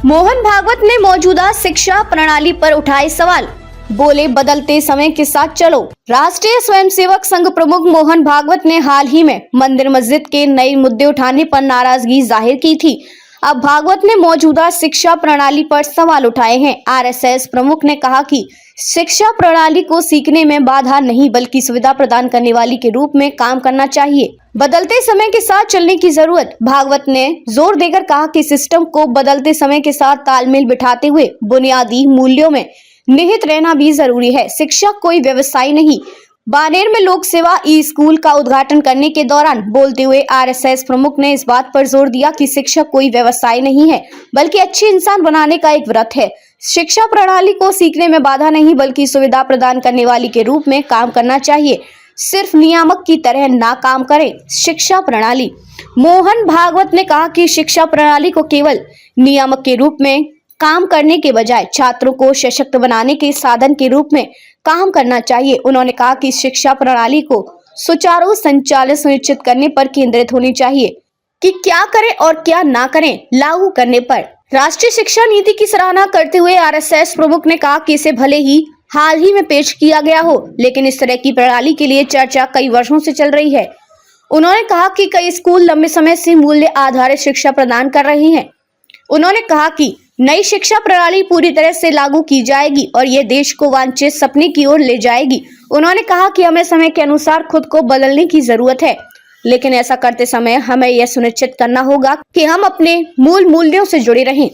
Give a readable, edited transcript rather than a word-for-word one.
मोहन भागवत ने मौजूदा शिक्षा प्रणाली पर उठाए सवाल, बोले बदलते समय के साथ चलो। राष्ट्रीय स्वयंसेवक संघ प्रमुख मोहन भागवत ने हाल ही में मंदिर मस्जिद के नए मुद्दे उठाने पर नाराजगी जाहिर की थी। अब भागवत ने मौजूदा शिक्षा प्रणाली पर सवाल उठाए हैं। आरएसएस प्रमुख ने कहा कि शिक्षा प्रणाली को सीखने में बाधा नहीं बल्कि सुविधा प्रदान करने वाली के रूप में काम करना चाहिए। बदलते समय के साथ चलने की जरूरत। भागवत ने जोर देकर कहा कि सिस्टम को बदलते समय के साथ तालमेल बिठाते हुए बुनियादी मूल्यों में निहित रहना भी जरूरी है। शिक्षा कोई व्यवसाय नहीं। बानेर में लोक सेवा ई स्कूल का उद्घाटन करने के दौरान बोलते हुए आरएसएस प्रमुख ने इस बात पर जोर दिया कि शिक्षा कोई व्यवसाय नहीं है बल्कि अच्छे इंसान बनाने का एक व्रत है। शिक्षा प्रणाली को सीखने में बाधा नहीं बल्कि सुविधा प्रदान करने वाली के रूप में काम करना चाहिए। सिर्फ नियामक की तरह ना काम करे शिक्षा प्रणाली। मोहन भागवत ने कहा कि शिक्षा प्रणाली को केवल नियामक के रूप में काम करने के बजाय छात्रों को सशक्त बनाने के साधन के रूप में काम करना चाहिए। उन्होंने कहा कि शिक्षा प्रणाली को सुचारू संचालन सुनिश्चित करने पर केंद्रित होनी चाहिए कि क्या करें और क्या ना करें। लागू करने पर राष्ट्रीय शिक्षा नीति की सराहना करते हुए आरएसएस प्रमुख ने कहा कि इसे भले ही हाल ही में पेश किया गया हो, लेकिन इस तरह की प्रणाली के लिए चर्चा कई वर्षों से चल रही है। उन्होंने कहा कि कई स्कूल लंबे समय से मूल्य आधारित शिक्षा प्रदान कर रहे हैं। उन्होंने कहा कि नई शिक्षा प्रणाली पूरी तरह से लागू की जाएगी और ये देश को वांछित सपने की ओर ले जाएगी। उन्होंने कहा कि हमें समय के अनुसार खुद को बदलने की जरूरत है, लेकिन ऐसा करते समय हमें यह सुनिश्चित करना होगा कि हम अपने मूल मूल्यों से जुड़े रहें।